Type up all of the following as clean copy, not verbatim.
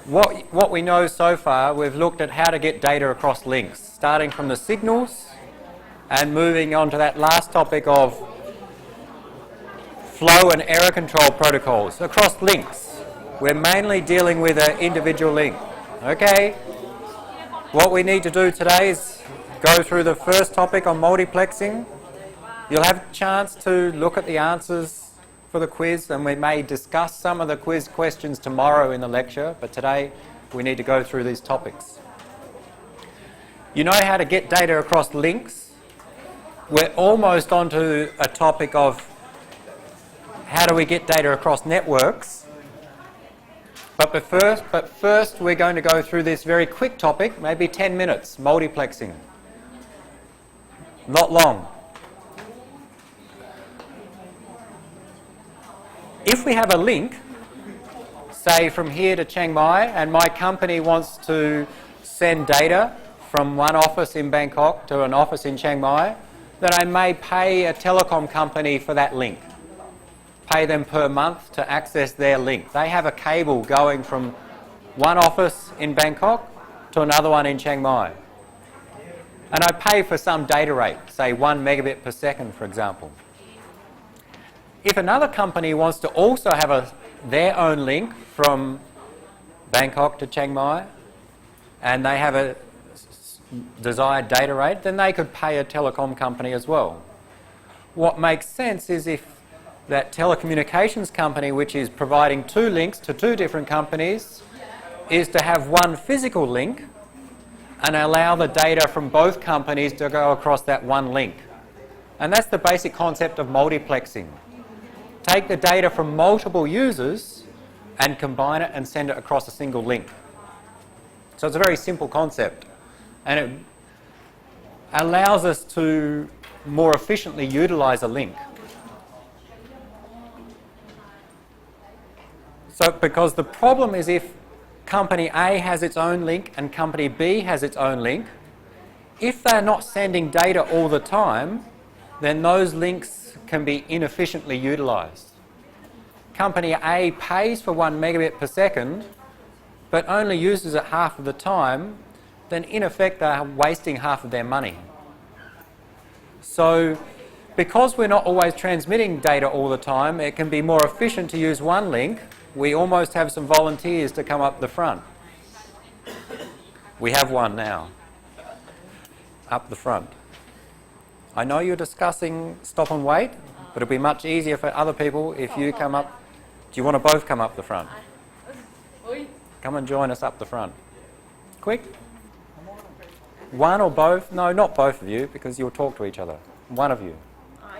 What we know so far, we've looked at how to get data across links, starting from the signals and moving on to that last topic of flow and error control protocols across links. We're mainly dealing with an individual link. Okay? What we need to do today is go through the first topic on multiplexing. You'll have a chance to look at the answers for the quiz, and we may discuss some of the quiz questions tomorrow in the lecture, but today we need to go through these topics. You know how to get data across links. We're almost onto a topic of how do we get data across networks. But first we're going to go through this very quick topic, maybe 10 minutes, multiplexing. Not long. If we have a link, say from here to Chiang Mai, and my company wants to send data from one office in Bangkok to an office in Chiang Mai, then I may pay a telecom company for that link. Pay them per month to access their link. They have a cable going from one office in Bangkok to another one in Chiang Mai. And I pay for some data rate, say 1 megabit per second, for example. If another company wants to also have their own link from Bangkok to Chiang Mai, and they have a desired data rate, then they could pay a telecom company as well. What makes sense is if that telecommunications company, which is providing two links to two different companies, is to have one physical link and allow the data from both companies to go across that one link. And that's the basic concept of multiplexing. Take the data from multiple users and combine it and send it across a single link. So it's a very simple concept, and it allows us to more efficiently utilize a link. So because the problem is if company A has its own link and company B has its own link, if they're not sending data all the time, then those links can be inefficiently utilized. Company A pays for 1 megabit per second, but only uses it half of the time, then in effect they're wasting half of their money. So because we're not always transmitting data all the time, it can be more efficient to use one link. We almost have some volunteers to come up the front. We have one now, up the front. I know you're discussing stop and wait, but it'll be much easier for other people if you come up. Do you want to both come up the front? Come and join us up the front. Quick. One or both? No, not both of you, because you'll talk to each other. One of you.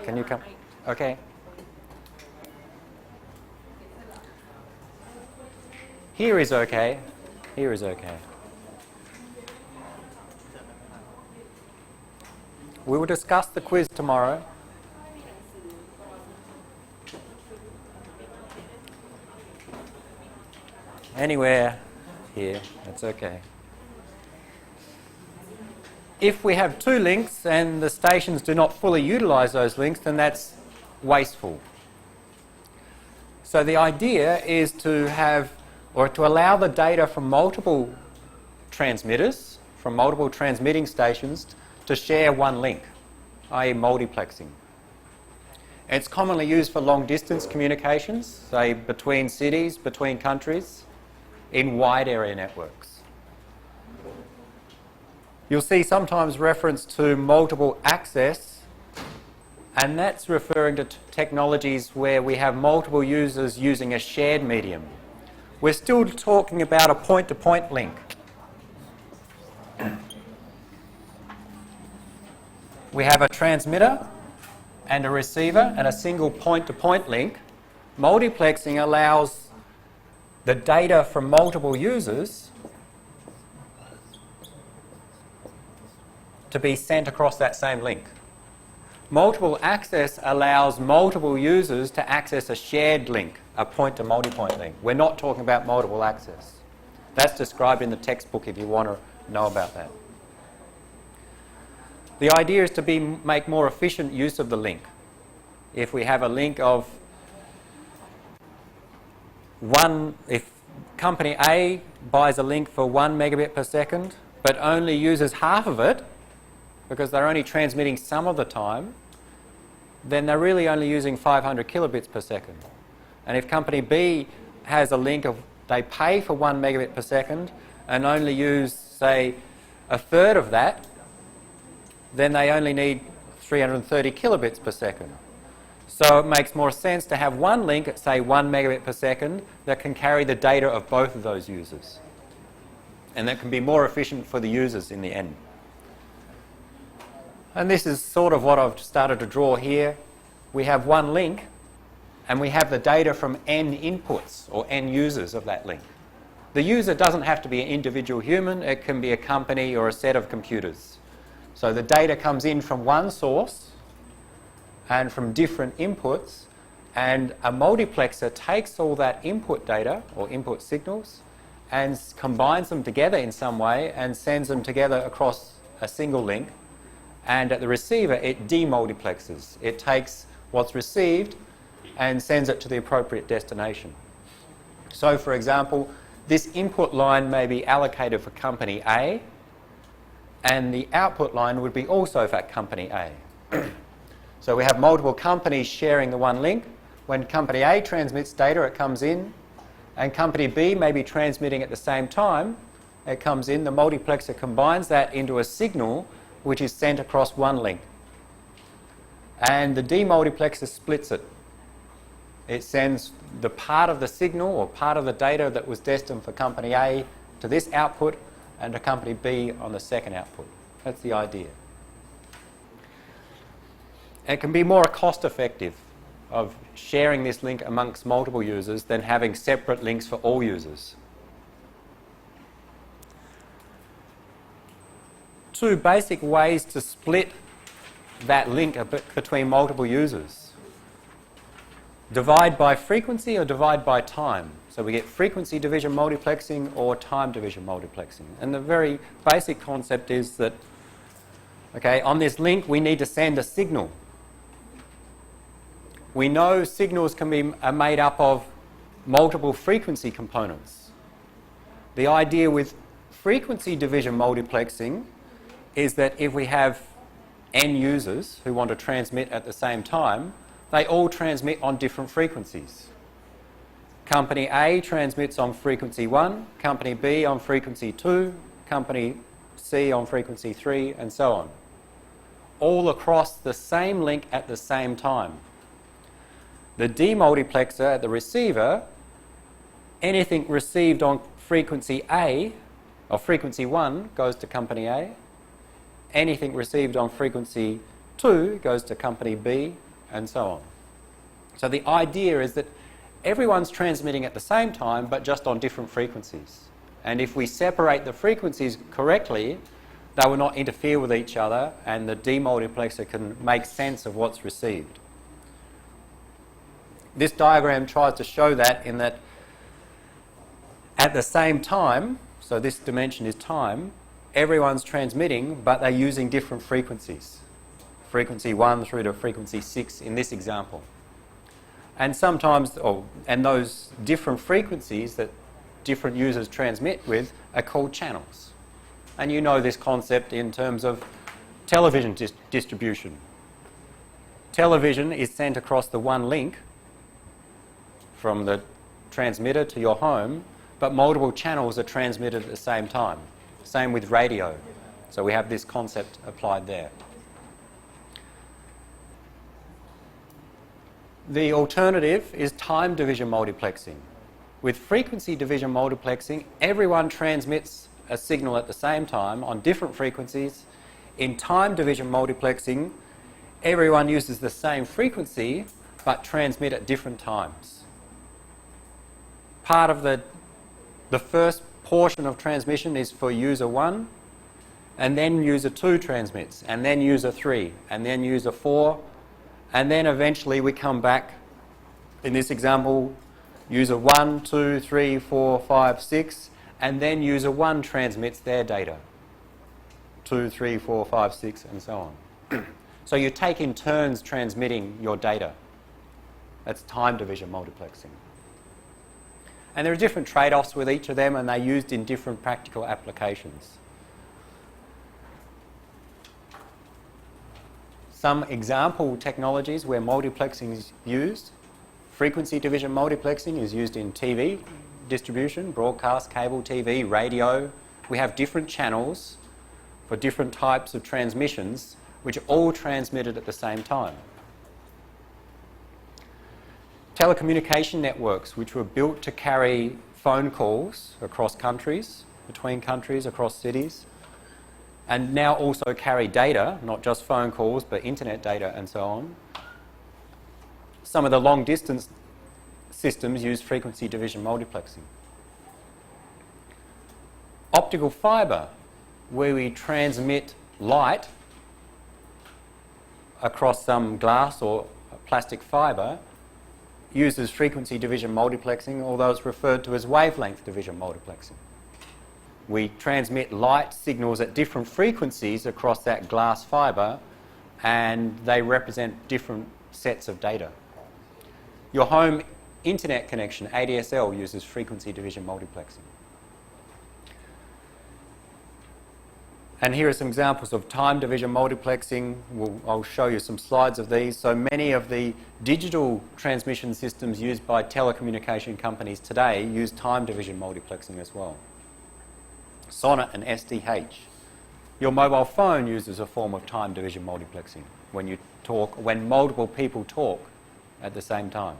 Can you come? Okay. Here is okay. Here is okay. We will discuss the quiz tomorrow. Anywhere here, that's okay. If we have two links and the stations do not fully utilize those links, then that's wasteful. So the idea is to have, or to allow the data from multiple transmitters, from multiple transmitting stations, to share one link, i.e. multiplexing. It's commonly used for long distance communications, say between cities, between countries, in wide area networks. You'll see sometimes reference to multiple access, and that's referring to technologies where we have multiple users using a shared medium. We're still talking about a point-to-point link. We have a transmitter and a receiver and a single point-to-point link. Multiplexing allows the data from multiple users to be sent across that same link. Multiple access allows multiple users to access a shared link, a point-to-multipoint link. We're not talking about multiple access. That's described in the textbook if you want to know about that. The idea is to make more efficient use of the link. If we have a link of one, if company A buys a link for 1 megabit per second, but only uses half of it because they're only transmitting some of the time, then they're really only using 500 kilobits per second. And if company B has a link of, they pay for 1 megabit per second and only use, say, a third of that, then they only need 330 kilobits per second. So it makes more sense to have one link at, say, 1 megabit per second that can carry the data of both of those users. And that can be more efficient for the users in the end. And this is sort of what I've started to draw here. We have one link, and we have the data from n inputs, or n users of that link. The user doesn't have to be an individual human. It can be a company or a set of computers. So the data comes in from one source and from different inputs, and a multiplexer takes all that input data or input signals and combines them together in some way and sends them together across a single link. And at the receiver, it demultiplexes. It takes what's received and sends it to the appropriate destination. So, for example, this input line may be allocated for company A, and the output line would be also for company A. So we have multiple companies sharing the one link. When company A transmits data, it comes in, and company B may be transmitting at the same time. It comes in, the multiplexer combines that into a signal which is sent across one link. And the demultiplexer splits it. It sends the part of the signal or part of the data that was destined for company A to this output and to company B on the second output. That's the idea. It can be more cost effective of sharing this link amongst multiple users than having separate links for all users. Two basic ways to split that link between multiple users. Divide by frequency or divide by time. So we get frequency division multiplexing or time division multiplexing. And the very basic concept is that, okay, on this link we need to send a signal. We know signals can be made up of multiple frequency components. The idea with frequency division multiplexing is that if we have n users who want to transmit at the same time, they all transmit on different frequencies. Company A transmits on frequency 1, company B on frequency 2, company C on frequency 3, and so on. All across the same link at the same time. The demultiplexer at the receiver, anything received on frequency A, or frequency 1, goes to company A. Anything received on frequency 2 goes to company B, and so on. So the idea is that everyone's transmitting at the same time, but just on different frequencies. And if we separate the frequencies correctly, they will not interfere with each other, and the demultiplexer can make sense of what's received. This diagram tries to show that in that at the same time, so this dimension is time, everyone's transmitting, but they're using different frequencies. Frequency 1 through to frequency 6 in this example. And sometimes, and those different frequencies that different users transmit with are called channels. And you know this concept in terms of television distribution. Television is sent across the one link from the transmitter to your home, but multiple channels are transmitted at the same time. Same with radio. So we have this concept applied there. The alternative is time division multiplexing. With frequency division multiplexing, everyone transmits a signal at the same time on different frequencies. In time division multiplexing, everyone uses the same frequency but transmit at different times. Part of the first portion of transmission is for user 1, and then user 2 transmits, and then user 3, and then user 4, and then eventually we come back, in this example, user 1, 2, 3, 4, 5, 6, and then user 1 transmits their data. 2, 3, 4, 5, 6, and so on. So you take in turns transmitting your data. That's time division multiplexing. And there are different trade-offs with each of them, and they're used in different practical applications. Some example technologies where multiplexing is used. Frequency division multiplexing is used in TV distribution, broadcast, cable TV, radio. We have different channels for different types of transmissions which are all transmitted at the same time. Telecommunication networks which were built to carry phone calls across countries, between countries, across cities, and now also carry data, not just phone calls, but internet data and so on. Some of the long distance systems use frequency division multiplexing. Optical fibre, where we transmit light across some glass or plastic fibre, uses frequency division multiplexing, although it's referred to as wavelength division multiplexing. We transmit light signals at different frequencies across that glass fibre, and they represent different sets of data. Your home internet connection, ADSL, uses frequency division multiplexing. And here are some examples of time division multiplexing. I'll show you some slides of these. So many of the digital transmission systems used by telecommunication companies today use time division multiplexing as well. SONET and SDH. Your mobile phone uses a form of time division multiplexing when you talk, when multiple people talk at the same time.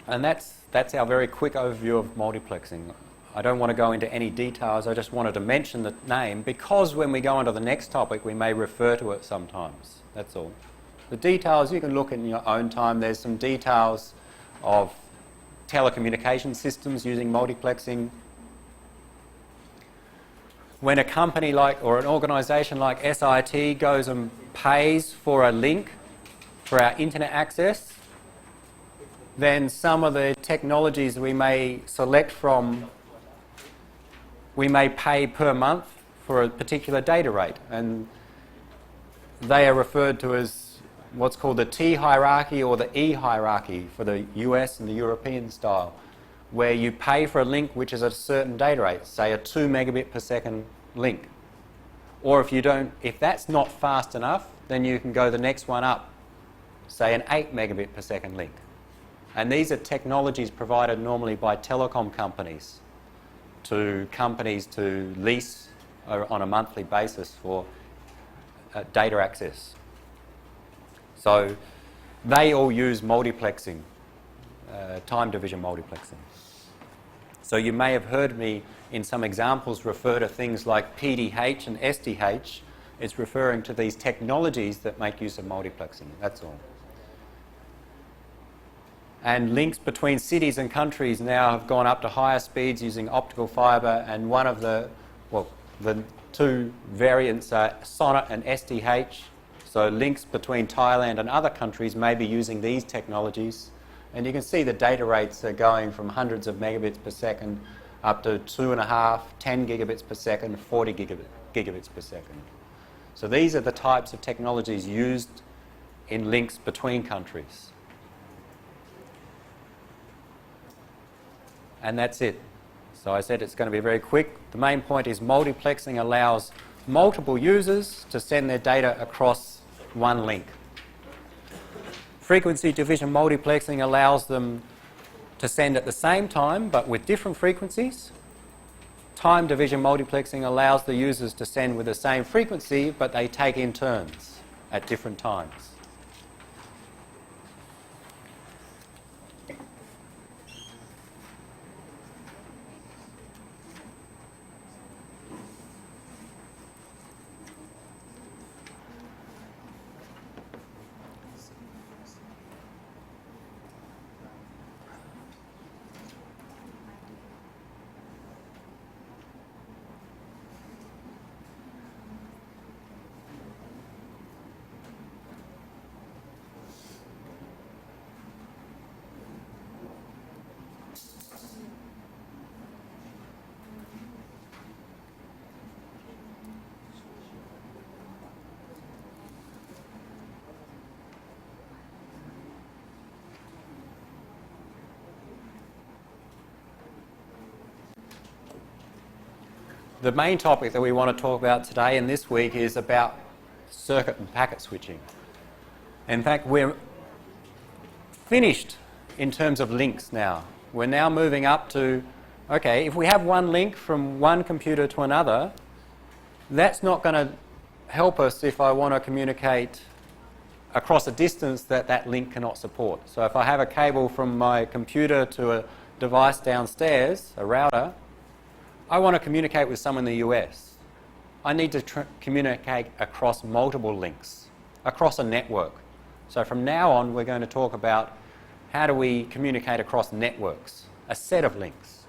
And that's our very quick overview of multiplexing. I don't want to go into any details, I just wanted to mention the name because when we go on to the next topic we may refer to it sometimes, that's all. The details you can look in your own time. There's some details of telecommunication systems using multiplexing. When a company like, or an organisation like SIT goes and pays for a link for our internet access, then some of the technologies we may select from, we may pay per month for a particular data rate, and they are referred to as what's called the T hierarchy or the E hierarchy for the US and the European style, where you pay for a link which is at a certain data rate, say a 2 megabit per second link. Or if that's not fast enough, then you can go the next one up, say an 8 megabit per second link. And these are technologies provided normally by telecom companies to lease on a monthly basis for data access. So they all use multiplexing, time division multiplexing. So you may have heard me in some examples refer to things like PDH and SDH. It's referring to these technologies that make use of multiplexing, that's all. And links between cities and countries now have gone up to higher speeds using optical fibre, and one of the two variants are SONET and SDH. So links between Thailand and other countries may be using these technologies. And you can see the data rates are going from hundreds of megabits per second up to 2.5, 10 gigabits per second, 40 gigabits per second. So these are the types of technologies used in links between countries. And that's it. So I said it's going to be very quick. The main point is multiplexing allows multiple users to send their data across one link. Frequency division multiplexing allows them to send at the same time but with different frequencies. Time division multiplexing allows the users to send with the same frequency but they take in turns at different times. the main topic that we want to talk about today and this week is about circuit and packet switching. In fact, we're finished in terms of links now. We're now moving up to, okay, if we have one link from one computer to another, that's not going to help us if I want to communicate across a distance that that link cannot support. So if I have a cable from my computer to a device downstairs, a router, I want to communicate with someone in the US. I need to communicate across multiple links, across a network. So from now on, we're going to talk about how do we communicate across networks, a set of links.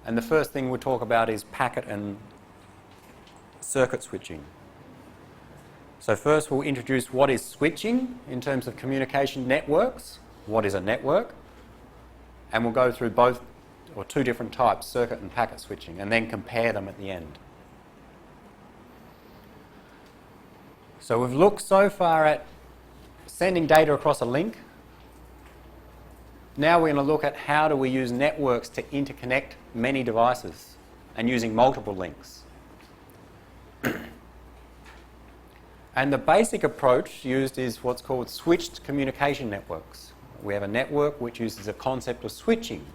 And the first thing we'll talk about is packet and circuit switching. So first we'll introduce what is switching in terms of communication networks, what is a network, and we'll go through both or two different types, circuit and packet switching, and then compare them at the end. So we've looked so far at sending data across a link. Now we're going to look at how do we use networks to interconnect many devices and using multiple links. And the basic approach used is what's called switched communication networks. We have a network which uses a concept of switching.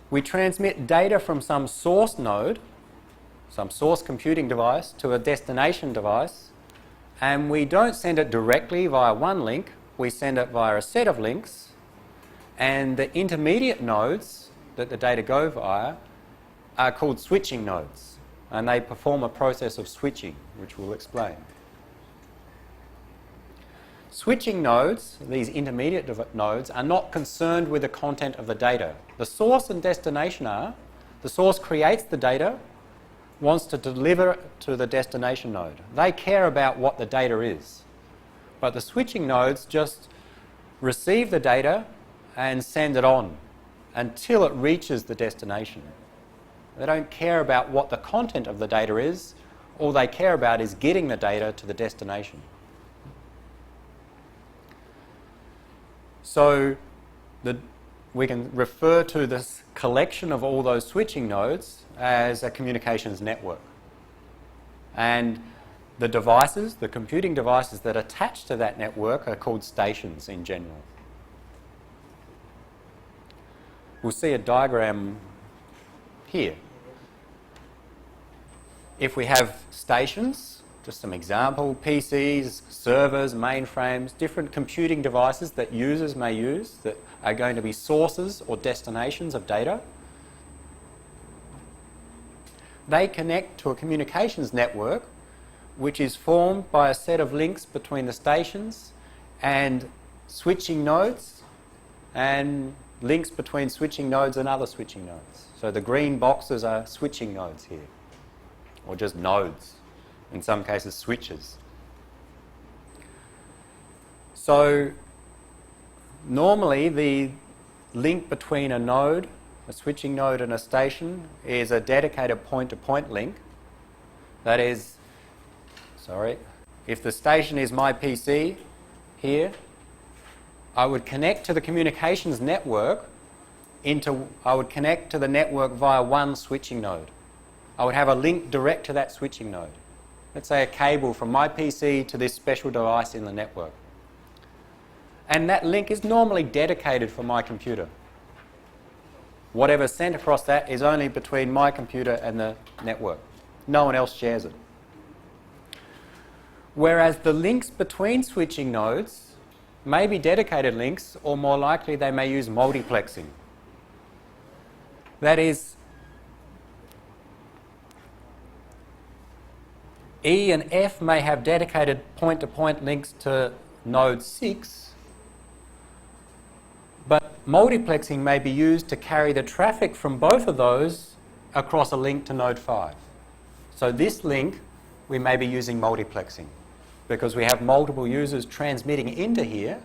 We transmit data from some source node, some source computing device, to a destination device, and we don't send it directly via one link, we send it via a set of links, and the intermediate nodes that the data go via are called switching nodes. And they perform a process of switching, which we'll explain. Switching nodes, these intermediate nodes, are not concerned with the content of the data. The source and destination are. The source creates the data, wants to deliver it to the destination node. They care about what the data is. But the switching nodes just receive the data and send it on until it reaches the destination. They don't care about what the content of the data is. All they care about is getting the data to the destination. So we can refer to this collection of all those switching nodes as a communications network. And the devices, the computing devices that attach to that network are called stations in general. We'll see a diagram here. If we have stations, just some example, PCs, servers, mainframes, different computing devices that users may use that are going to be sources or destinations of data, they connect to a communications network which is formed by a set of links between the stations and switching nodes and links between switching nodes and other switching nodes. So the green boxes are switching nodes here, or just nodes, in some cases switches. So normally the link between a node, a switching node and a station is a dedicated point-to-point link. That is, if the station is my PC here, I would connect to the communications network I would connect to the network via one switching node. I would have a link direct to that switching node. Let's say a cable from my PC to this special device in the network. And that link is normally dedicated for my computer. Whatever's sent across that is only between my computer and the network. No one else shares it. Whereas the links between switching nodes may be dedicated links, or more likely they may use multiplexing. That is, E and F may have dedicated point-to-point links to node 6, but multiplexing may be used to carry the traffic from both of those across a link to node 5. So this link, we may be using multiplexing because we have multiple users transmitting into here.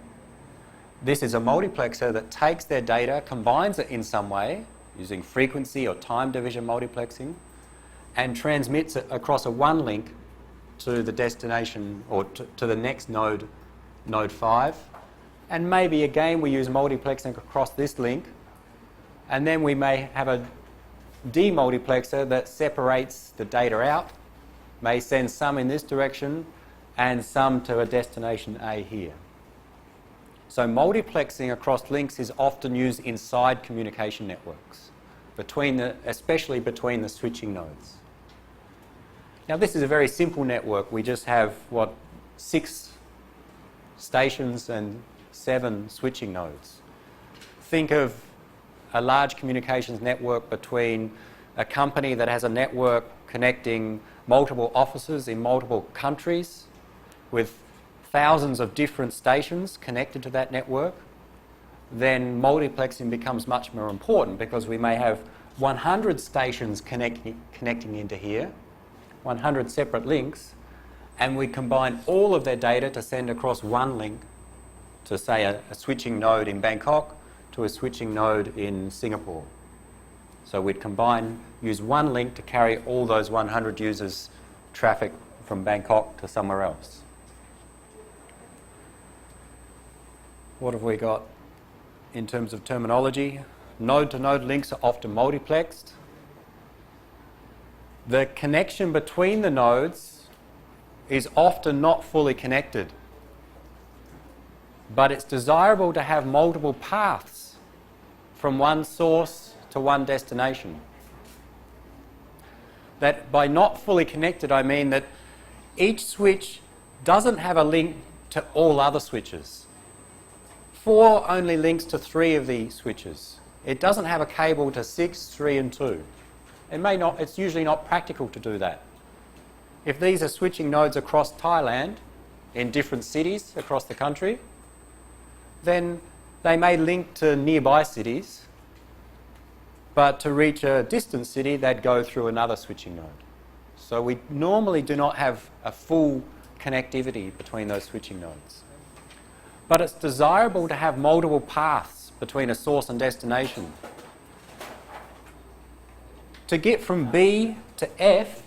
This is a multiplexer that takes their data, combines it in some way, using frequency or time division multiplexing, and transmits it across a one link to the destination or to the next node, node 5. And maybe again we use multiplexing across this link, and then we may have demultiplexer that separates the data out, may send some in this direction and some to a destination A here. So multiplexing across links is often used inside communication networks, especially between the switching nodes. Now this is a very simple network. We just have, 6 stations and 7 switching nodes. Think of a large communications network between a company that has a network connecting multiple offices in multiple countries with thousands of different stations connected to that network. Then multiplexing becomes much more important because we may have 100 stations connecting into here, 100 separate links, and we combine all of their data to send across one link to, say, a switching node in Bangkok to a switching node in Singapore. So we'd use one link to carry all those 100 users' traffic from Bangkok to somewhere else. What have we got in terms of terminology? Node-to-node links are often multiplexed. The connection between the nodes is often not fully connected, but it's desirable to have multiple paths from one source to one destination. That by not fully connected, I mean that each switch doesn't have a link to all other switches. 4 only links to 3 of the switches. It doesn't have a cable to 6, 3 and 2. It's usually not practical to do that. If these are switching nodes across Thailand in different cities across the country, then they may link to nearby cities, but to reach a distant city, they'd go through another switching node. So we normally do not have a full connectivity between those switching nodes. But it's desirable to have multiple paths between a source and destination. To get from B to F,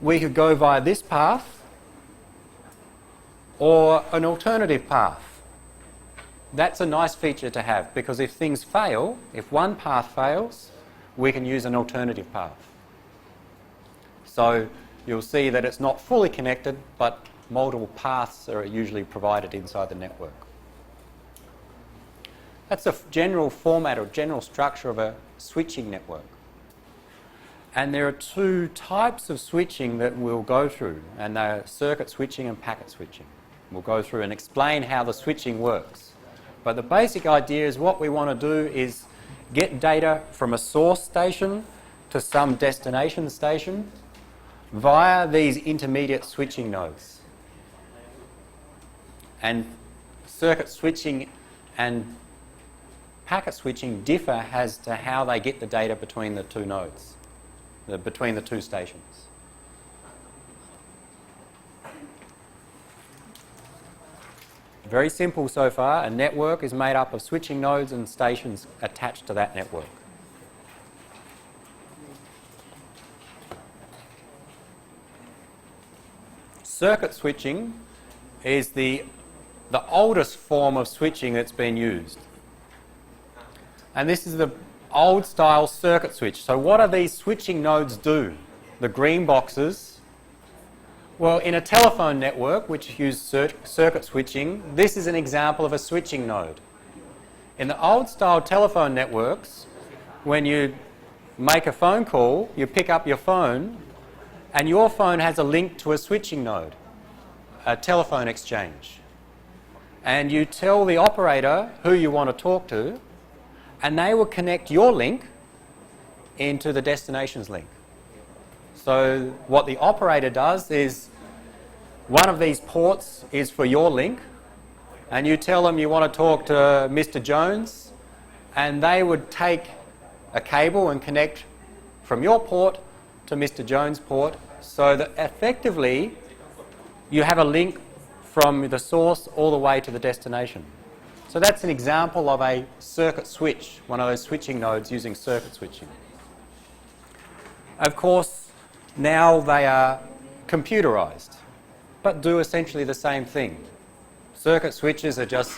we could go via this path or an alternative path. That's a nice feature to have because if things fail, if one path fails, we can use an alternative path. So you'll see that it's not fully connected, but multiple paths are usually provided inside the network. That's a general format or general structure of a switching network. And there are 2 types of switching that we'll go through, and they're circuit switching and packet switching. We'll go through and explain how the switching works. But the basic idea is what we want to do is get data from a source station to some destination station via these intermediate switching nodes. And circuit switching and packet switching differ as to how they get the data between the 2 nodes, between the 2 stations. Very simple so far. A network is made up of switching nodes and stations attached to that network. Circuit switching is the oldest form of switching that's been used. And this is the old style circuit switch. So what do these switching nodes do? The green boxes. Well, in a telephone network, which uses circuit switching, this is an example of a switching node. In the old-style telephone networks, when you make a phone call, you pick up your phone, and your phone has a link to a switching node, a telephone exchange. And you tell the operator who you want to talk to, and they will connect your link into the destination's link. So what the operator does is one of these ports is for your link, and you tell them you want to talk to Mr. Jones, and they would take a cable and connect from your port to Mr. Jones' port, so that effectively you have a link from the source all the way to the destination. So that's an example of a circuit switch, one of those switching nodes using circuit switching. Of course, now they are computerized, but do essentially the same thing. Circuit switches are just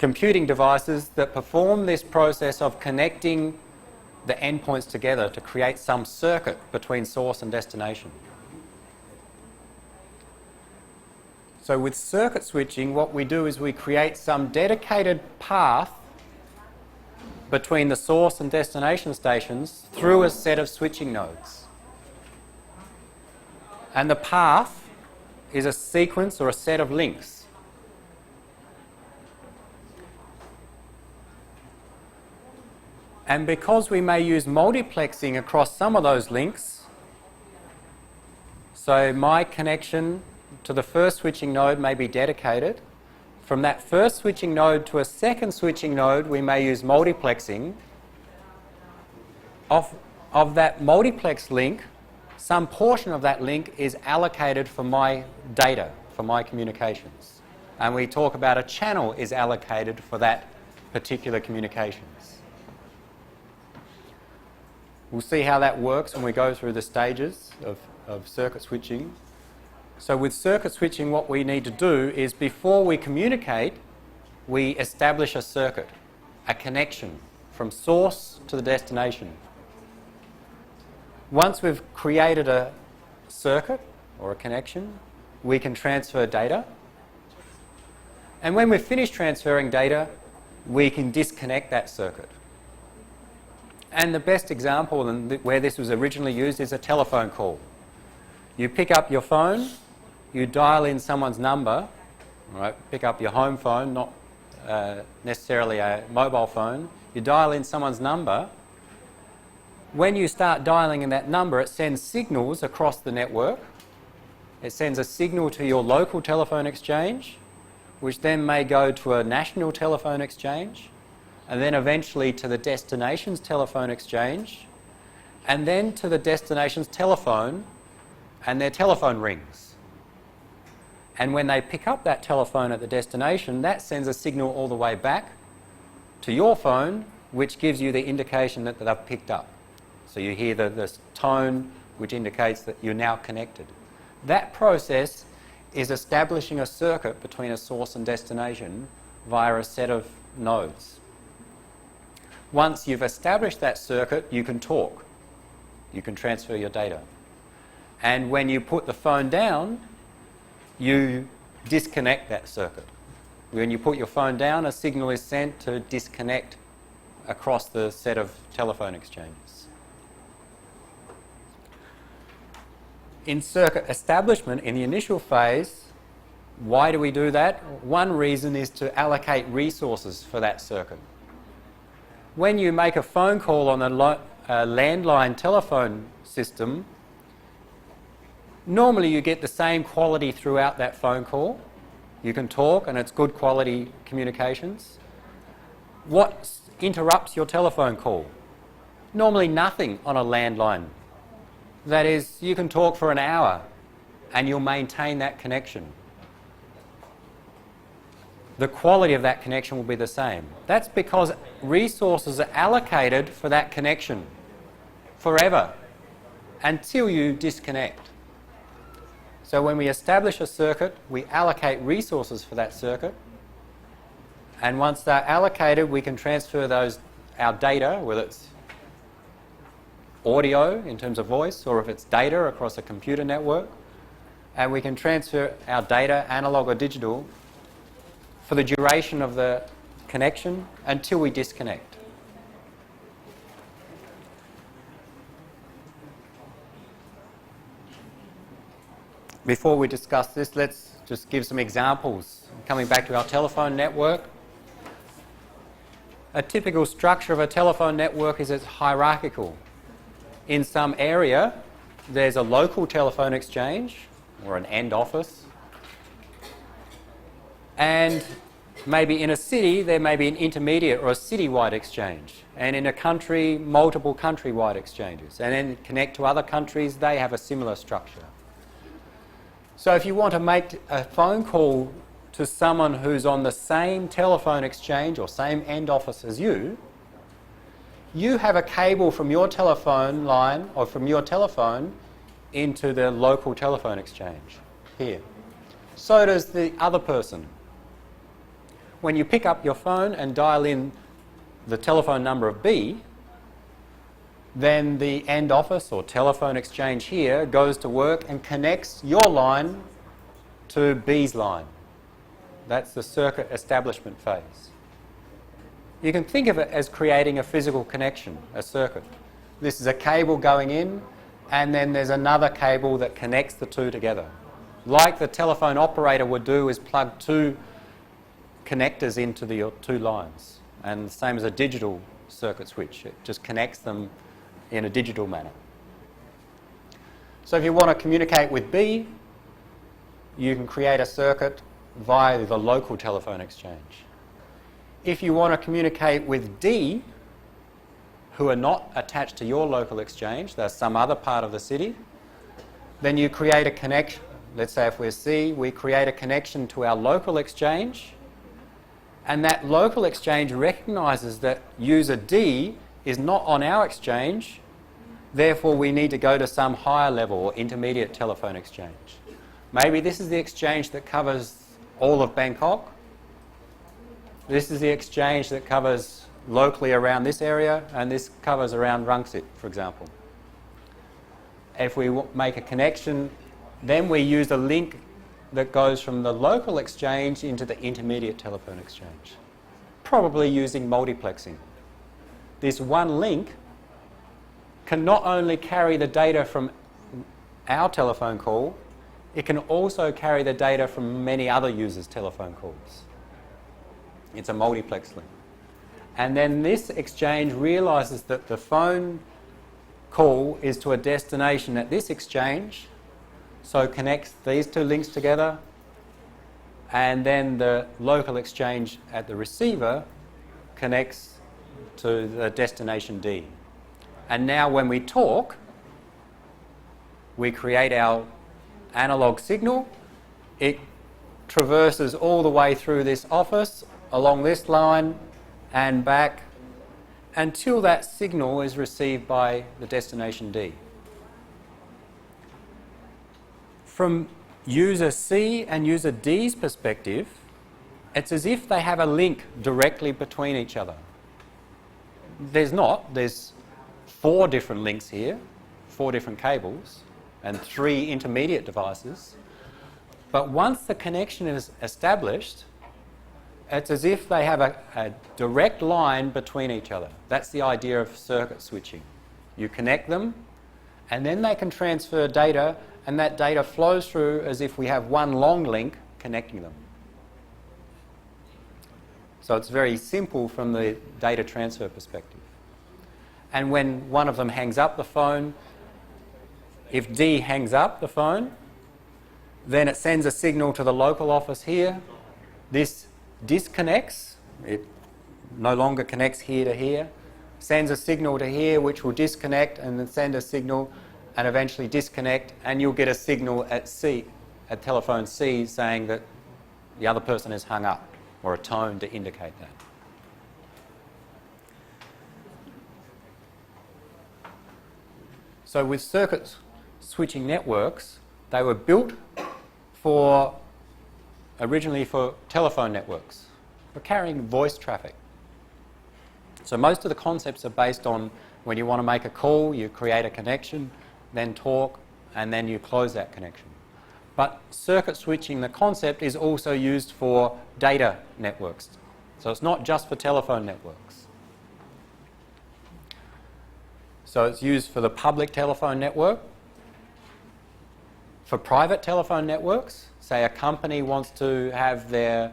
computing devices that perform this process of connecting the endpoints together to create some circuit between source and destination. So with circuit switching, what we do is we create some dedicated path between the source and destination stations through a set of switching nodes. And the path is a sequence or a set of links. And because we may use multiplexing across some of those links, so my connection to the first switching node may be dedicated. From that first switching node to a second switching node, we may use multiplexing. Of that multiplex link, some portion of that link is allocated for my data, for my communications. And we talk about a channel is allocated for that particular communications. We'll see how that works when we go through the stages of circuit switching. So with circuit switching, what we need to do is before we communicate, we establish a circuit, a connection from source to the destination. Once we've created a circuit or a connection, we can transfer data. And when we've finished transferring data, we can disconnect that circuit. And the best example where this was originally used is a telephone call. You pick up your phone, you dial in someone's number, right? Pick up your home phone, not necessarily a mobile phone. You dial in someone's number. When you start dialing in that number, it sends signals across the network. It sends a signal to your local telephone exchange, which then may go to a national telephone exchange, and then eventually to the destination's telephone exchange, and then to the destination's telephone, and their telephone rings. And when they pick up that telephone at the destination, that sends a signal all the way back to your phone, which gives you the indication that they've picked up. So you hear the tone, which indicates that you're now connected. That process is establishing a circuit between a source and destination via a set of nodes. Once you've established that circuit, you can talk. You can transfer your data. And when you put the phone down, you disconnect that circuit. When you put your phone down, a signal is sent to disconnect across the set of telephone exchanges. In circuit establishment, in the initial phase, why do we do that? One reason is to allocate resources for that circuit. When you make a phone call on a landline telephone system, normally you get the same quality throughout that phone call. You can talk and it's good quality communications. What interrupts your telephone call? Normally nothing on a landline. That is, you can talk for an hour and you'll maintain that connection. The quality of that connection will be the same. That's because resources are allocated for that connection forever until you disconnect. So when we establish a circuit, we allocate resources for that circuit, and once they're allocated, we can transfer our data, whether it's audio in terms of voice or if it's data across a computer network, and we can transfer our data, analog or digital, for the duration of the connection until we disconnect. Before we discuss this, let's just give some examples. Coming back to our telephone network, a typical structure of a telephone network is it's hierarchical. In some area, there's a local telephone exchange or an end office, and maybe in a city there may be an intermediate or a citywide exchange, and in a country, multiple countrywide exchanges, and then connect to other countries, they have a similar structure. So if you want to make a phone call to someone who's on the same telephone exchange or same end office as you have a cable from your telephone line or from your telephone into the local telephone exchange here. So does the other person. when you pick up your phone and dial in the telephone number of B, then the end office or telephone exchange here goes to work and connects your line to B's line. That's the circuit establishment phase. You can think of it as creating a physical connection, a circuit. This is a cable going in, and then there's another cable that connects the two together. Like the telephone operator would do, is plug two connectors into the two lines. And the same as a digital circuit switch, it just connects them in a digital manner. So if you want to communicate with B, you can create a circuit via the local telephone exchange. If you want to communicate with D, who are not attached to your local exchange, they're some other part of the city, then you create a connection. Let's say if we're C, we create a connection to our local exchange, and that local exchange recognises that user D is not on our exchange, therefore we need to go to some higher level or intermediate telephone exchange. Maybe this is the exchange that covers all of Bangkok. This is the exchange that covers locally around this area, and this covers around Rangsit, for example. If we make a connection, then we use a link that goes from the local exchange into the intermediate telephone exchange, probably using multiplexing. This one link can not only carry the data from our telephone call, it can also carry the data from many other users' telephone calls. It's a multiplex link. And then this exchange realizes that the phone call is to a destination at this exchange, so connects these two links together, and then the local exchange at the receiver connects to the destination D. And now when we talk, we create our analog signal. It traverses all the way through this office, along this line and back, until that signal is received by the destination D. From user C and user D's perspective, it's as if they have a link directly between each other. There's not. There's 4 different links here, 4 different cables, and 3 intermediate devices. But once the connection is established, it's as if they have a direct line between each other. That's the idea of circuit switching. You connect them, and then they can transfer data, and that data flows through as if we have one long link connecting them. So it's very simple from the data transfer perspective. And when one of them hangs up the phone, if D hangs up the phone, then it sends a signal to the local office here. This disconnects, it no longer connects here to here, sends a signal to here which will disconnect and then send a signal and eventually disconnect, and you'll get a signal at C, at telephone C, saying that the other person has hung up, or a tone to indicate that. So with circuit switching networks, they were built originally for telephone networks, for carrying voice traffic. So most of the concepts are based on when you want to make a call, you create a connection, then talk, and then you close that connection. But circuit switching, the concept, is also used for data networks. So it's not just for telephone networks. So it's used for the public telephone network. For private telephone networks, say a company wants to have their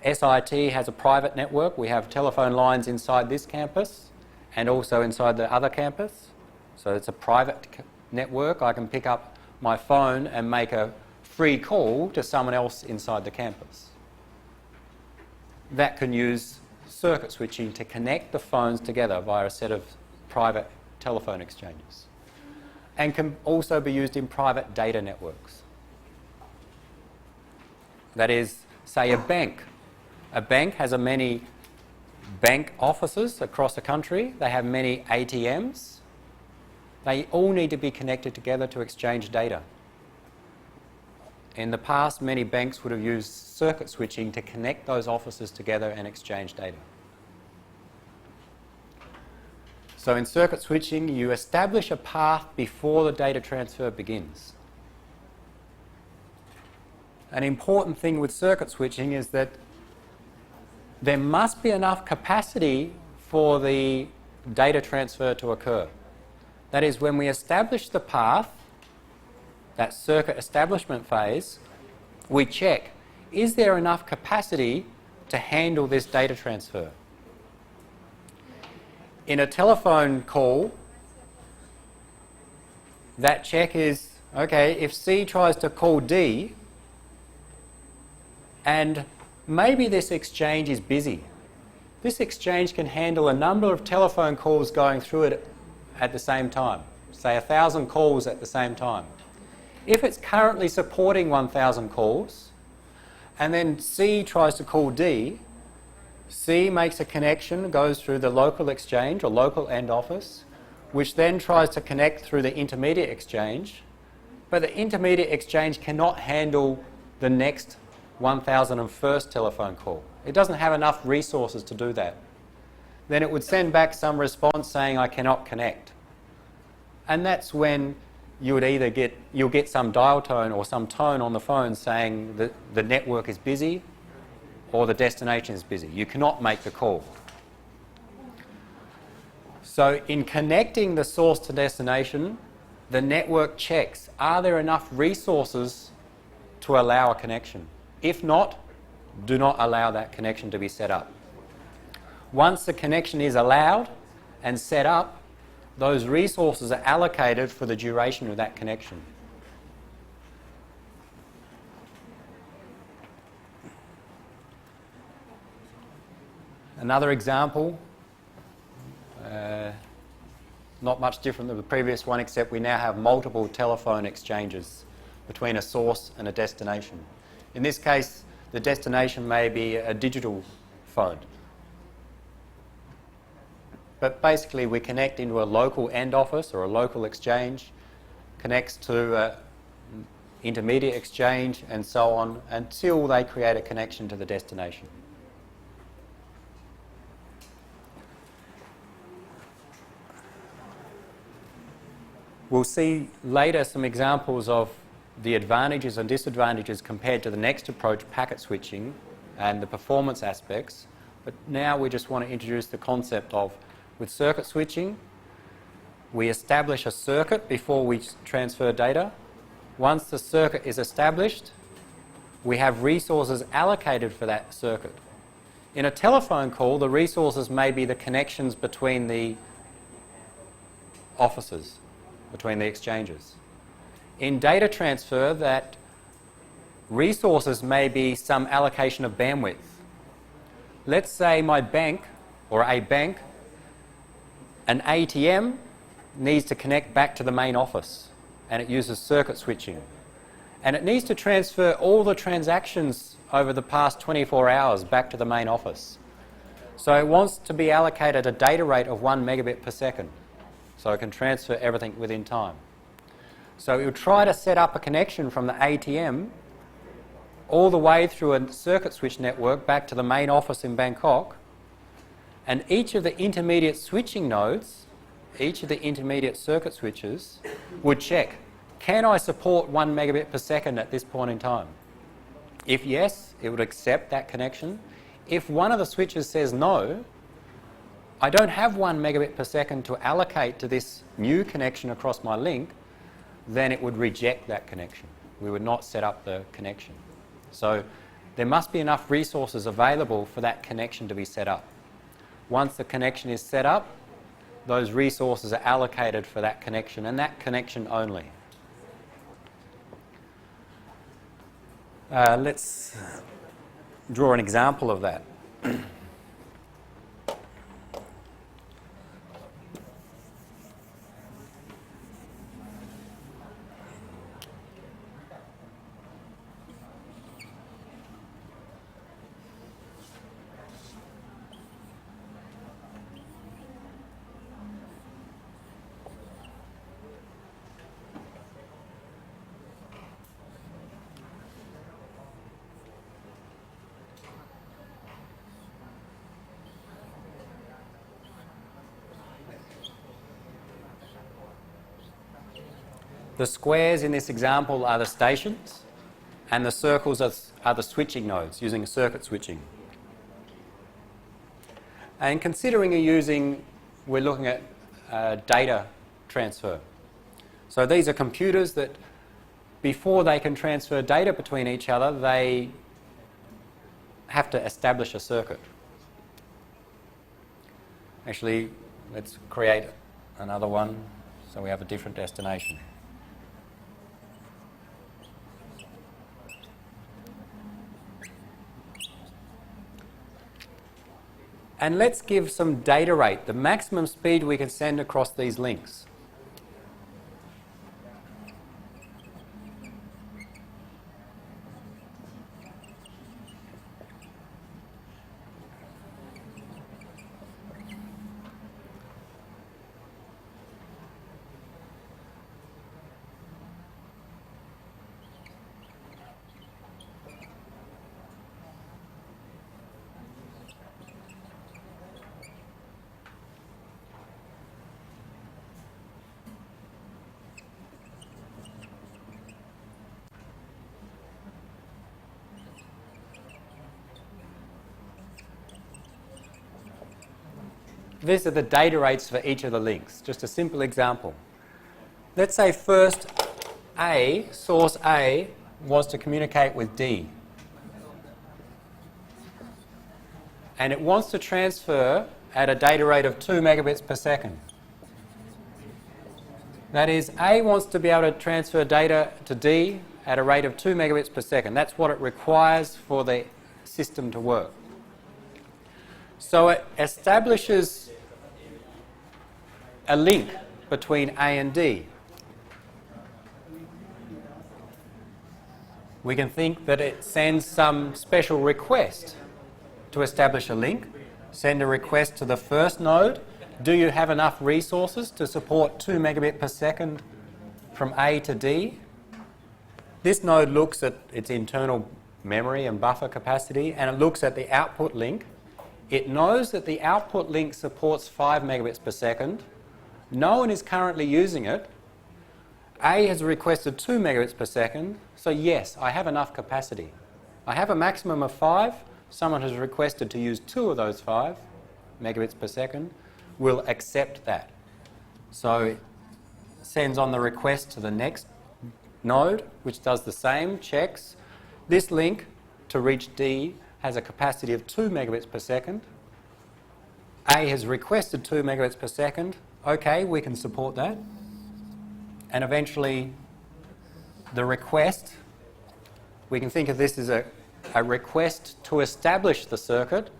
SIT has a private network. We have telephone lines inside this campus and also inside the other campus. So it's a private network. I can pick up my phone and make a free call to someone else inside the campus. That can use circuit switching to connect the phones together via a set of private telephone exchanges, and can also be used in private data networks. That is, say a bank. A bank has many bank offices across the country. They have many ATMs. They all need to be connected together to exchange data. In the past, many banks would have used circuit switching to connect those offices together and exchange data. So in circuit switching, you establish a path before the data transfer begins. An important thing with circuit switching is that there must be enough capacity for the data transfer to occur. That is, when we establish the path, that circuit establishment phase, we check, is there enough capacity to handle this data transfer? In a telephone call, that check is, okay, if C tries to call D, and maybe this exchange is busy. This exchange can handle a number of telephone calls going through it at the same time, say 1,000 calls at the same time. If it's currently supporting 1,000 calls, and then C tries to call D, C makes a connection, goes through the local exchange or local end office, which then tries to connect through the intermediate exchange, but the intermediate exchange cannot handle the next 1,001st telephone call. It doesn't have enough resources to do that. Then it would send back some response saying, I cannot connect. And that's when you would either you'll get some dial tone or some tone on the phone saying that the network is busy or the destination is busy. You cannot make the call. So in connecting the source to destination, the network checks, are there enough resources to allow a connection? If not, do not allow that connection to be set up. Once the connection is allowed and set up, those resources are allocated for the duration of that connection. Another example, not much different than the previous one, except we now have multiple telephone exchanges between a source and a destination. In this case, the destination may be a digital phone. But basically we connect into a local end office or a local exchange, connects to intermediate exchange and so on until they create a connection to the destination. We'll see later some examples of the advantages and disadvantages compared to the next approach, packet switching, and the performance aspects. But now we just want to introduce the concept of, with circuit switching, we establish a circuit before we transfer data. Once the circuit is established, we have resources allocated for that circuit. In a telephone call, the resources may be the connections between the offices, between the exchanges. In data transfer, that resources may be some allocation of bandwidth. Let's say my bank, or a bank, an ATM needs to connect back to the main office, and it uses circuit switching. And it needs to transfer all the transactions over the past 24 hours back to the main office. So it wants to be allocated a data rate of 1 megabit per second, so it can transfer everything within time. So it will try to set up a connection from the ATM all the way through a circuit switch network back to the main office in Bangkok, and each of the intermediate switching nodes, each of the intermediate circuit switches would check, can I support 1 megabit per second at this point in time? If yes, it would accept that connection. If one of the switches says no, I don't have 1 megabit per second to allocate to this new connection across my link, then it would reject that connection. We would not set up the connection. So there must be enough resources available for that connection to be set up. Once the connection is set up, those resources are allocated for that connection and that connection only. Let's draw an example of that. The squares in this example are the stations, and the circles are the switching nodes using circuit switching. And considering we're looking at data transfer. So these are computers that before they can transfer data between each other, they have to establish a circuit. Actually, let's create another one so we have a different destination. And let's give some data rate, the maximum speed we can send across these links. These are the data rates for each of the links. Just a simple example. Let's say first source A wants to communicate with D. And it wants to transfer at a data rate of 2 megabits per second. That is, A wants to be able to transfer data to D at a rate of 2 megabits per second. That's what it requires for the system to work. So it establishes a link between A and D. We can think that it sends some special request to establish a link. Send a request to the first node. Do you have enough resources to support 2 megabit per second from A to D? This node looks at its internal memory and buffer capacity, and it looks at the output link. It knows that the output link supports 5 megabits per second. No one is currently using it. A has requested 2 megabits per second, so yes, I have enough capacity. I have a maximum of 5. Someone has requested to use 2 of those 5 megabits per second. We'll accept that. So it sends on the request to the next node, which does the same, checks. This link to reach D has a capacity of 2 megabits per second. A has requested 2 megabits per second. Okay, we can support that. And eventually the request, we can think of this as a request to establish the circuit,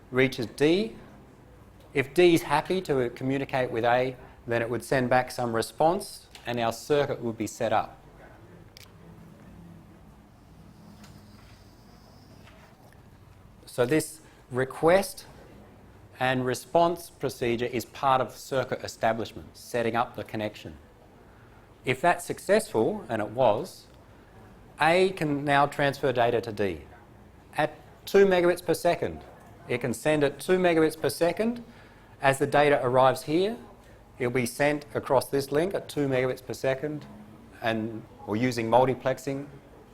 reaches D. If D is happy to communicate with A, then it would send back some response and our circuit would be set up. So this request and response procedure is part of circuit establishment, setting up the connection. If that's successful, and it was, A can now transfer data to D at 2 megabits per second. It can send it 2 megabits per second. As the data arrives here, it'll be sent across this link at 2 megabits per second, or using multiplexing,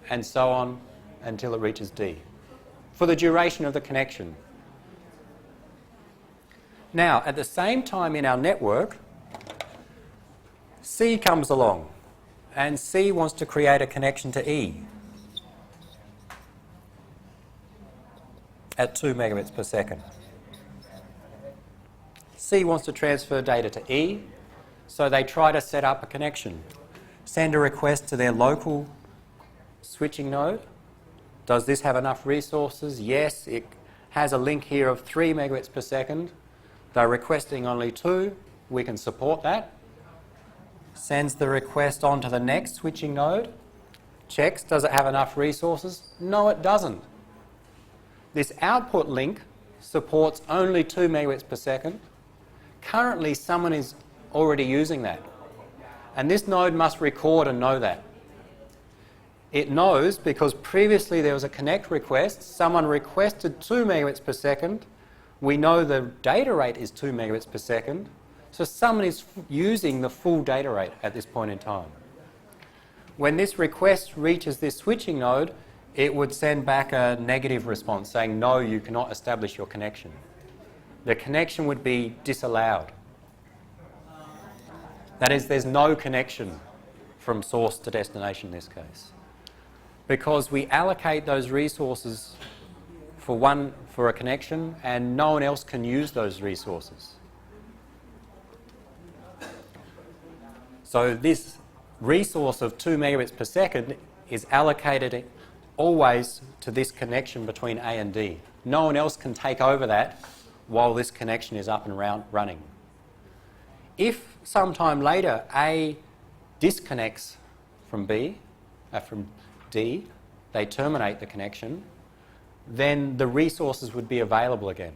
and so on until it reaches D, for the duration of the connection. Now, at the same time in our network, C comes along, and C wants to create a connection to E at 2 megabits per second. C wants to transfer data to E, so they try to set up a connection. Send a request to their local switching node. Does this have enough resources? Yes, it has a link here of 3 megabits per second. They're requesting only 2. We can support that. Sends the request on to the next switching node. Checks, does it have enough resources? No, it doesn't. This output link supports only 2 megabits per second. Currently, someone is already using that. And this node must record and know that. It knows because previously there was a connect request. Someone requested 2 megabits per second. We know the data rate is 2 megabits per second. So someone is using the full data rate at this point in time. when this request reaches this switching node, it would send back a negative response saying, no, you cannot establish your connection. The connection would be disallowed. That is, there's no connection from source to destination in this case, because we allocate those resources for a connection and no one else can use those resources. So this resource of 2 megabits per second is allocated always to this connection between A and D. No one else can take over that while this connection is up and running. If sometime later A disconnects from from D, they terminate the connection, then the resources would be available again.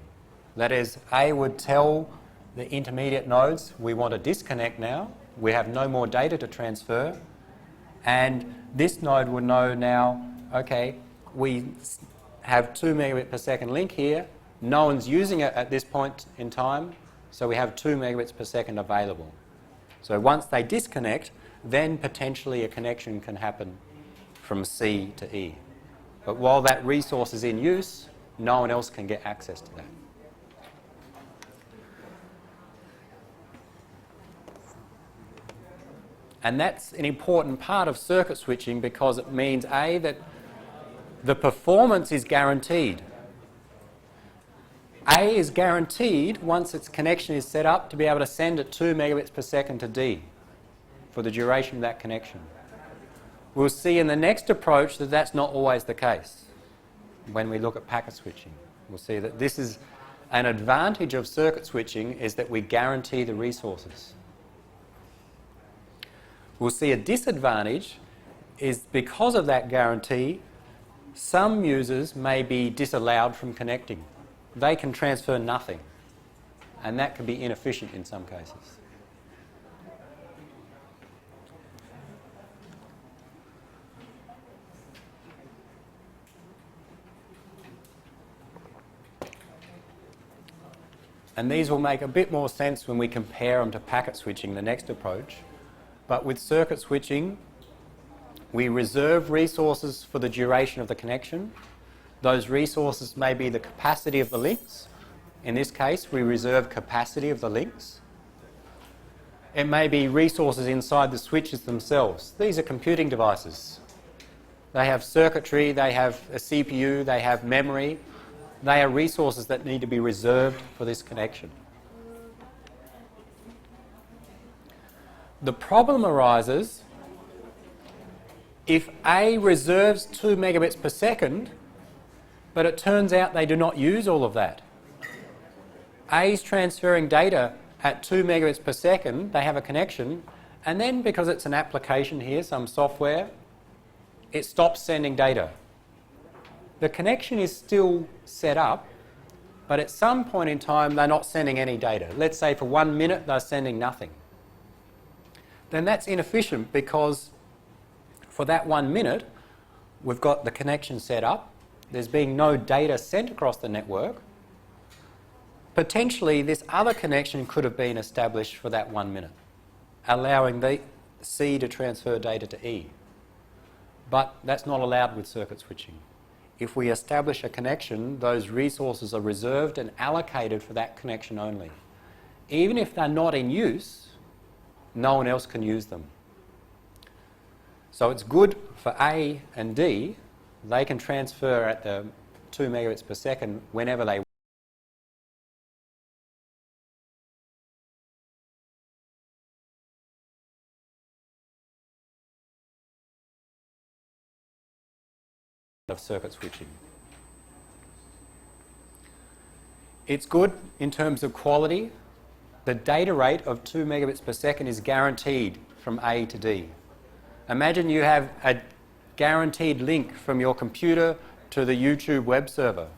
That is, A would tell the intermediate nodes, we want to disconnect now, we have no more data to transfer, and this node would know now, okay, we have 2 megabit per second link here, no one's using it at this point in time, so we have 2 megabits per second available. So once they disconnect, then potentially a connection can happen from C to E. But while that resource is in use, no one else can get access to that. And that's an important part of circuit switching because it means, A, that the performance is guaranteed. A is guaranteed, once its connection is set up, to be able to send at 2 megabits per second to D for the duration of that connection. We'll see in the next approach that that's not always the case. When we look at packet switching, we'll see that this is an advantage of circuit switching, is that we guarantee the resources. We'll see a disadvantage is because of that guarantee, some users may be disallowed from connecting. They can transfer nothing, and that can be inefficient in some cases. And these will make a bit more sense when we compare them to packet switching, the next approach. But with circuit switching, we reserve resources for the duration of the connection. Those resources may be the capacity of the links. In this case, we reserve capacity of the links. It may be resources inside the switches themselves. These are computing devices. They have circuitry, they have a CPU, they have memory. They are resources that need to be reserved for this connection. The problem arises if A reserves 2 megabits per second, but it turns out they do not use all of that. A is transferring data at 2 megabits per second, they have a connection, and then because it's an application here, some software, it stops sending data. The connection is still set up, but at some point in time they're not sending any data. Let's say for 1 minute they're sending nothing. Then that's inefficient because for that 1 minute we've got the connection set up, there's being no data sent across the network. Potentially this other connection could have been established for that 1 minute, allowing the C to transfer data to E. But that's not allowed with circuit switching. If we establish a connection, those resources are reserved and allocated for that connection only. Even if they're not in use, no one else can use them. So it's good for A and D. They can transfer at the 2 megabits per second whenever they want. Of circuit switching. It's good in terms of quality. The data rate of 2 megabits per second is guaranteed from A to D. Imagine you have a guaranteed link from your computer to the YouTube web server.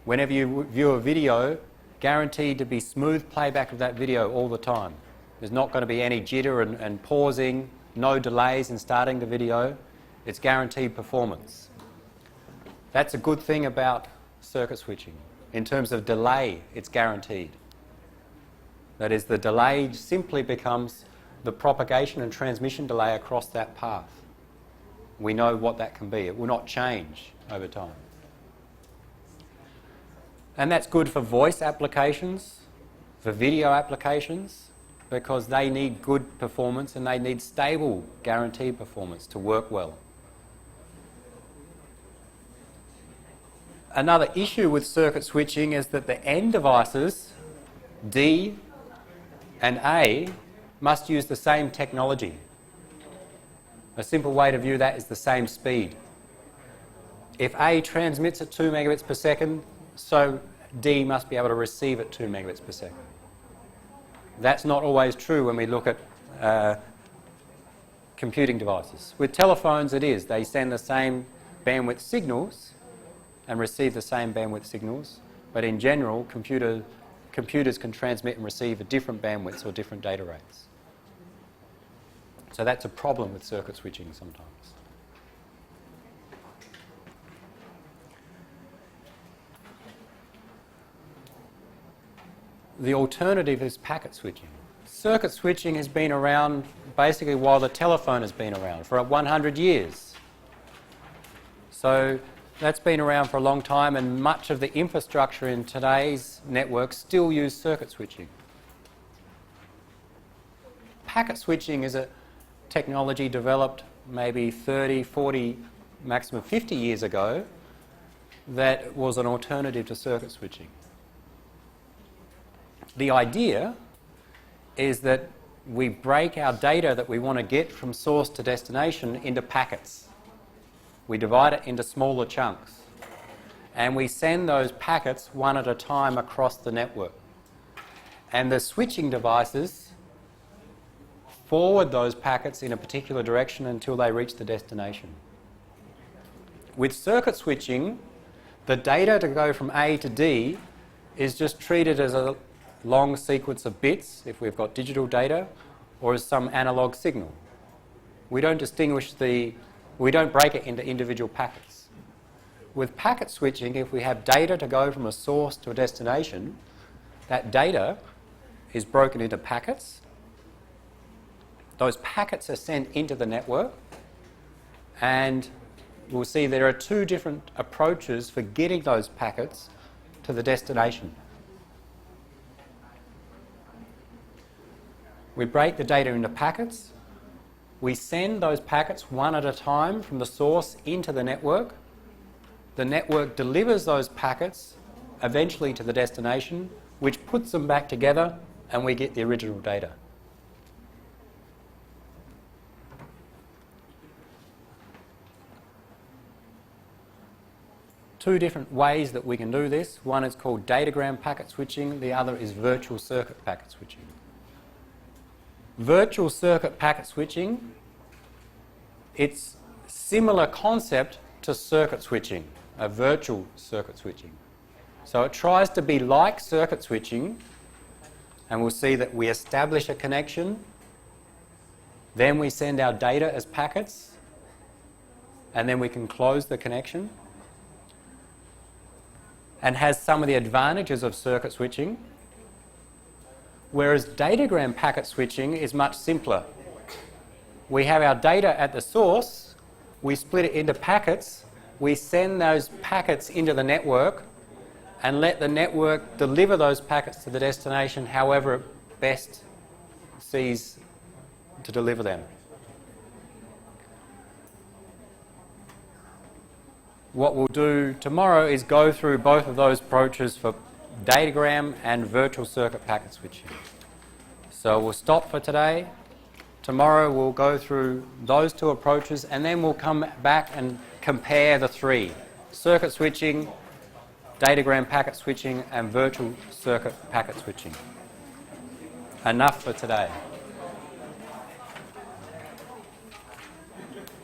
Whenever you view a video, guaranteed to be smooth playback of that video all the time. There's not going to be any jitter and pausing, no delays in starting the video. It's guaranteed performance. That's a good thing about circuit switching. In terms of delay, it's guaranteed. That is, the delay simply becomes the propagation and transmission delay across that path. We know what that can be. It will not change over time. And that's good for voice applications, for video applications, because they need good performance and they need stable, guaranteed performance to work well. Another issue with circuit switching is that the end devices, D and A, must use the same technology. A simple way to view that is the same speed. If A transmits at 2 megabits per second, so D must be able to receive at 2 megabits per second. That's not always true when we look at computing devices. With telephones it is. They send the same bandwidth signals and receive the same bandwidth signals, but in general computers can transmit and receive at different bandwidths or different data rates. So that's a problem with circuit switching sometimes. The alternative is packet switching. Circuit switching has been around basically while the telephone has been around, for 100 years. So that's been around for a long time, and much of the infrastructure in today's networks still use circuit switching. Packet switching is a technology developed maybe 30, 40, maximum 50 years ago that was an alternative to circuit switching. The idea is that we break our data that we want to get from source to destination into packets. We divide it into smaller chunks and we send those packets one at a time across the network. And the switching devices forward those packets in a particular direction until they reach the destination. With circuit switching, the data to go from A to D is just treated as a long sequence of bits, if we've got digital data, or as some analog signal. We don't break it into individual packets. With packet switching, if we have data to go from a source to a destination, that data is broken into packets. Those packets are sent into the network, and we'll see there are two different approaches for getting those packets to the destination. We break the data into packets. We send those packets one at a time from the source into the network. The network delivers those packets eventually to the destination, which puts them back together, and we get the original data. Two different ways that we can do this. One is called datagram packet switching, the other is virtual circuit packet switching. Virtual circuit packet switching, it's similar concept to circuit switching, a virtual circuit switching. So it tries to be like circuit switching, and we'll see that we establish a connection, then we send our data as packets, and then we can close the connection, and has some of the advantages of circuit switching. Whereas datagram packet switching is much simpler. We have our data at the source, we split it into packets, we send those packets into the network and let the network deliver those packets to the destination however it best sees to deliver them. What we'll do tomorrow is go through both of those approaches for datagram and virtual circuit packet switching. So we'll stop for today. Tomorrow we'll go through those two approaches, and then we'll come back and compare the three: circuit switching, datagram packet switching, and virtual circuit packet switching. Enough for today.